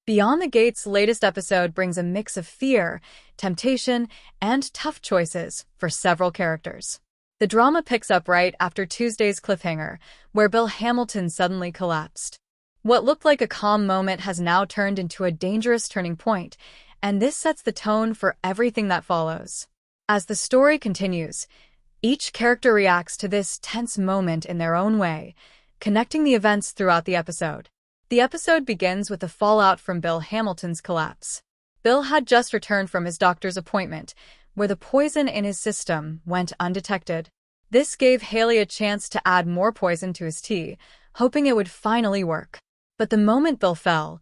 Beyond the Gates' latest episode brings a mix of fear, temptation, and tough choices for several characters. The drama picks up right after Tuesday's cliffhanger, where Bill Hamilton suddenly collapsed. What looked like a calm moment has now turned into a dangerous turning point, and this sets the tone for everything that follows. As the story continues, each character reacts to this tense moment in their own way, connecting the events throughout the episode. The episode begins with the fallout from Bill Hamilton's collapse. Bill had just returned from his doctor's appointment, where the poison in his system went undetected. This gave Hayley a chance to add more poison to his tea, hoping it would finally work. But the moment Bill fell,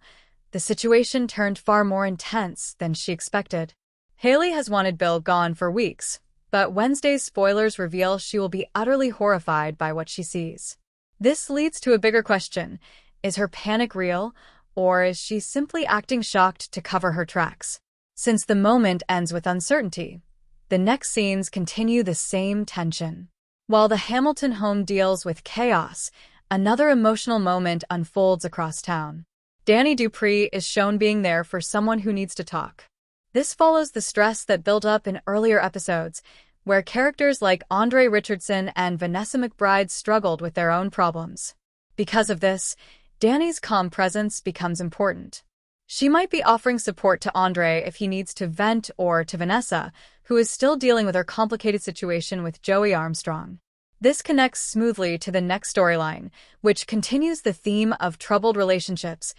the situation turned far more intense than she expected. Hayley has wanted Bill gone for weeks, but Wednesday's spoilers reveal she will be utterly horrified by what she sees. This leads to a bigger question. Is her panic real, or is she simply acting shocked to cover her tracks? Since the moment ends with uncertainty, the next scenes continue the same tension. While the Hamilton home deals with chaos, another emotional moment unfolds across town. Daphnee Duplaix is shown being there for someone who needs to talk. This follows the stress that built up in earlier episodes, where characters like Andre Richardson and Vanessa McBride struggled with their own problems. Because of this, Daphanee's calm presence becomes important. She might be offering support to Andre if he needs to vent, or to Vanessa, who is still dealing with her complicated situation with Joey Armstrong. This connects smoothly to the next storyline, which continues the theme of troubled relationships.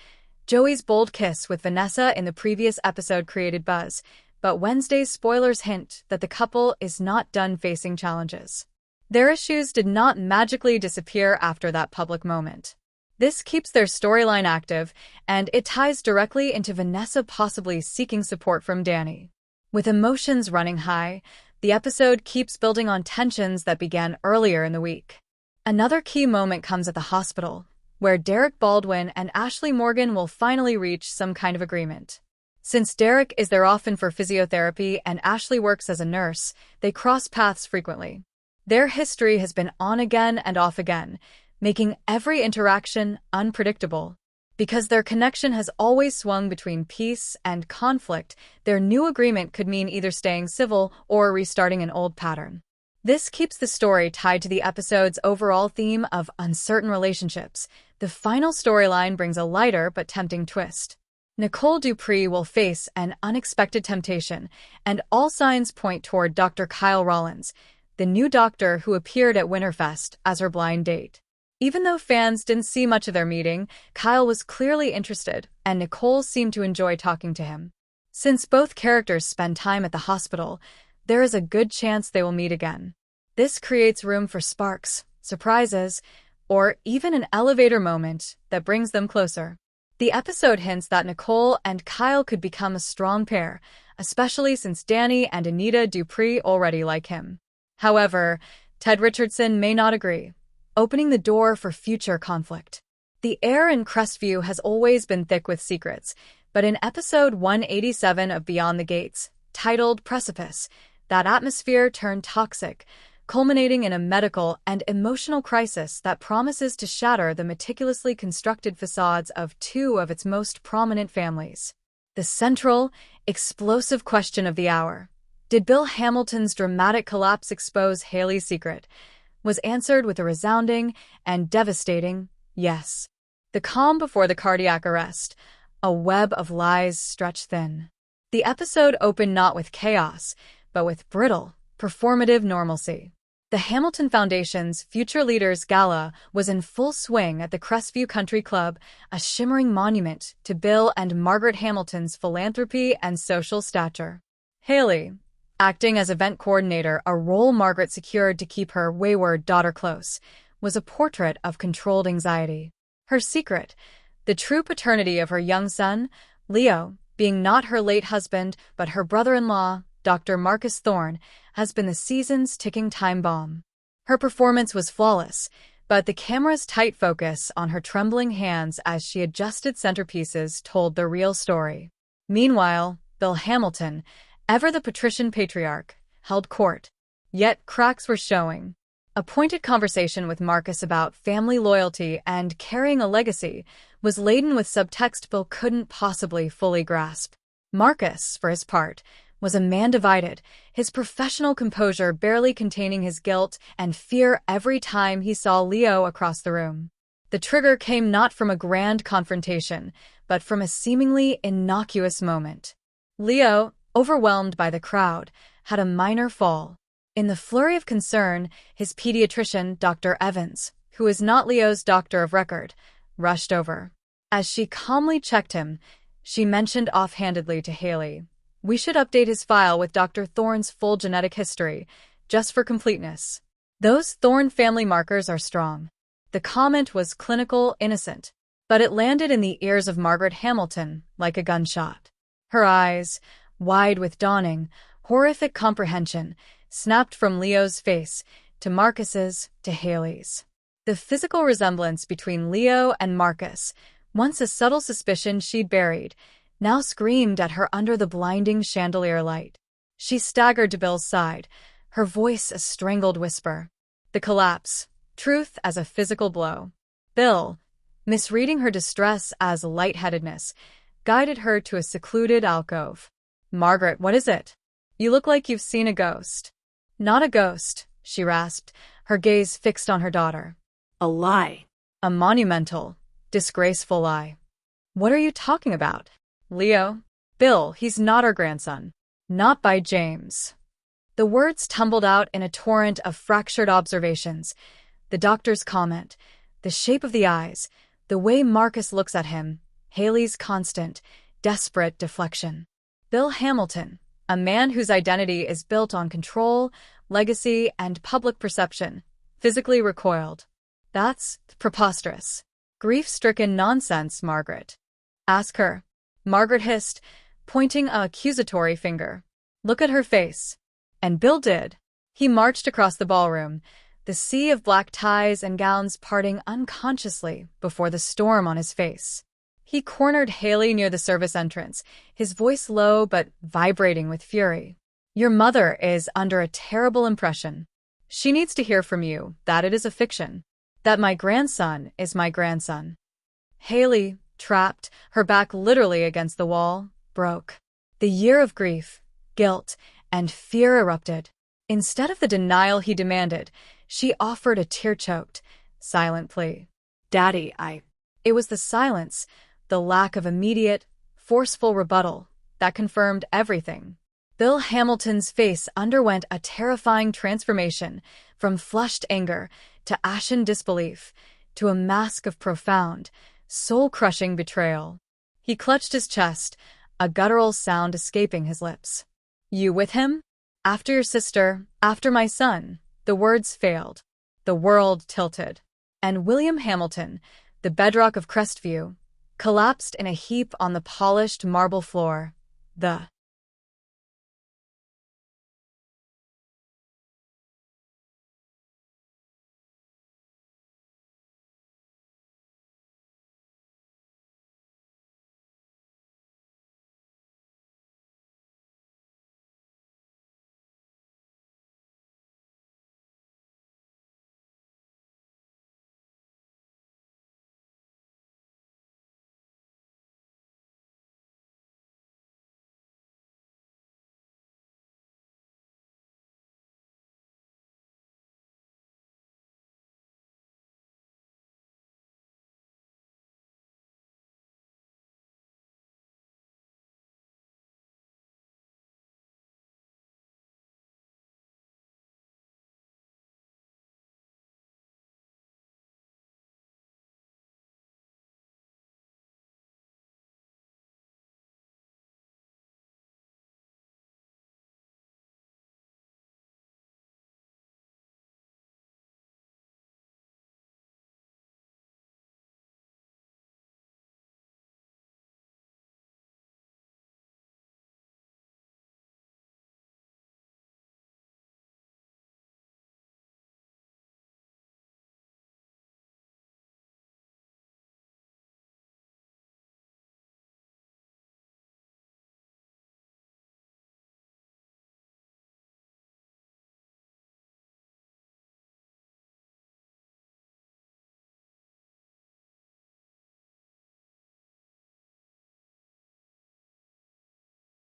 Joey's bold kiss with Vanessa in the previous episode created buzz, but Wednesday's spoilers hint that the couple is not done facing challenges. Their issues did not magically disappear after that public moment. This keeps their storyline active, and it ties directly into Vanessa possibly seeking support from Daphnee. With emotions running high, the episode keeps building on tensions that began earlier in the week. Another key moment comes at the hospital, where Derek Baldwin and Ashley Morgan will finally reach some kind of agreement. Since Derek is there often for physiotherapy and Ashley works as a nurse, they cross paths frequently. Their history has been on again and off again, making every interaction unpredictable. Because their connection has always swung between peace and conflict, their new agreement could mean either staying civil or restarting an old pattern. This keeps the story tied to the episode's overall theme of uncertain relationships. The final storyline brings a lighter but tempting twist. Nicole Dupree will face an unexpected temptation, and all signs point toward Dr. Kyle Rollins, the new doctor who appeared at Winterfest as her blind date. Even though fans didn't see much of their meeting, Kyle was clearly interested, and Nicole seemed to enjoy talking to him. Since both characters spend time at the hospital, there is a good chance they will meet again. This creates room for sparks, surprises, or even an elevator moment that brings them closer. The episode hints that Nicole and Kyle could become a strong pair, especially since Daphnee and Anita Dupree already like him. However, Ted Richardson may not agree, opening the door for future conflict. The air in Crestview has always been thick with secrets, but in episode 187 of Beyond the Gates, titled Precipice, that atmosphere turned toxic, culminating in a medical and emotional crisis that promises to shatter the meticulously constructed facades of two of its most prominent families. The central, explosive question of the hour: did Bill Hamilton's dramatic collapse expose Hayley's secret? Was answered with a resounding and devastating yes. The calm before the cardiac arrest, a web of lies stretched thin. The episode opened not with chaos, but with brittle, performative normalcy. The Hamilton Foundation's Future Leaders Gala was in full swing at the Crestview Country Club, a shimmering monument to Bill and Margaret Hamilton's philanthropy and social stature. Hayley, acting as event coordinator, a role Margaret secured to keep her wayward daughter close, was a portrait of controlled anxiety. Her secret, the true paternity of her young son, Leo, being not her late husband but her brother-in-law, Dr. Marcus Thorne, has been the season's ticking time bomb. Her performance was flawless, but the camera's tight focus on her trembling hands as she adjusted centerpieces told the real story. Meanwhile, Bill Hamilton, ever the patrician patriarch, held court. Yet cracks were showing. A pointed conversation with Marcus about family loyalty and carrying a legacy was laden with subtext Bill couldn't possibly fully grasp. Marcus, for his part, was a man divided, his professional composure barely containing his guilt and fear every time he saw Leo across the room. The trigger came not from a grand confrontation, but from a seemingly innocuous moment. Leo, overwhelmed by the crowd, had a minor fall. In the flurry of concern, his pediatrician, Dr. Evans, who is not Leo's doctor of record, rushed over. As she calmly checked him, she mentioned offhandedly to Hayley, "We should update his file with Dr. Thorne's full genetic history, just for completeness. Those Thorne family markers are strong." The comment was clinical, innocent, but it landed in the ears of Margaret Hamilton like a gunshot. Her eyes, wide with dawning, horrific comprehension, snapped from Leo's face to Marcus's to Hayley's. The physical resemblance between Leo and Marcus, once a subtle suspicion she'd buried, now screamed at her under the blinding chandelier light. She staggered to Bill's side, her voice a strangled whisper. The collapse, truth as a physical blow. Bill, misreading her distress as lightheadedness, guided her to a secluded alcove. "Margaret, what is it? You look like you've seen a ghost." "Not a ghost," she rasped, her gaze fixed on her daughter. "A lie." "A monumental, disgraceful lie." "What are you talking about?" "Leo? Bill, he's not our grandson." "Not by James." The words tumbled out in a torrent of fractured observations. The doctor's comment, the shape of the eyes, the way Marcus looks at him, Hayley's constant, desperate deflection. Bill Hamilton, a man whose identity is built on control, legacy, and public perception, physically recoiled. "That's preposterous. Grief-stricken nonsense, Margaret." "Ask her," Margaret hissed, pointing an accusatory finger. "Look at her face." And Bill did. He marched across the ballroom, the sea of black ties and gowns parting unconsciously before the storm on his face. He cornered Hayley near the service entrance, his voice low but vibrating with fury. "Your mother is under a terrible impression. She needs to hear from you that it is a fiction, that my grandson is my grandson." Hayley, trapped, her back literally against the wall, broke. The year of grief, guilt, and fear erupted. Instead of the denial he demanded, she offered a tear-choked, silent plea. "Daddy, It was the silence, the lack of immediate, forceful rebuttal, that confirmed everything. Bill Hamilton's face underwent a terrifying transformation, from flushed anger to ashen disbelief, to a mask of profound, soul-crushing betrayal. He clutched his chest, a guttural sound escaping his lips. "You with him? After your sister, after my son." The words failed. The world tilted. And William Hamilton, the bedrock of Crestview, collapsed in a heap on the polished marble floor. The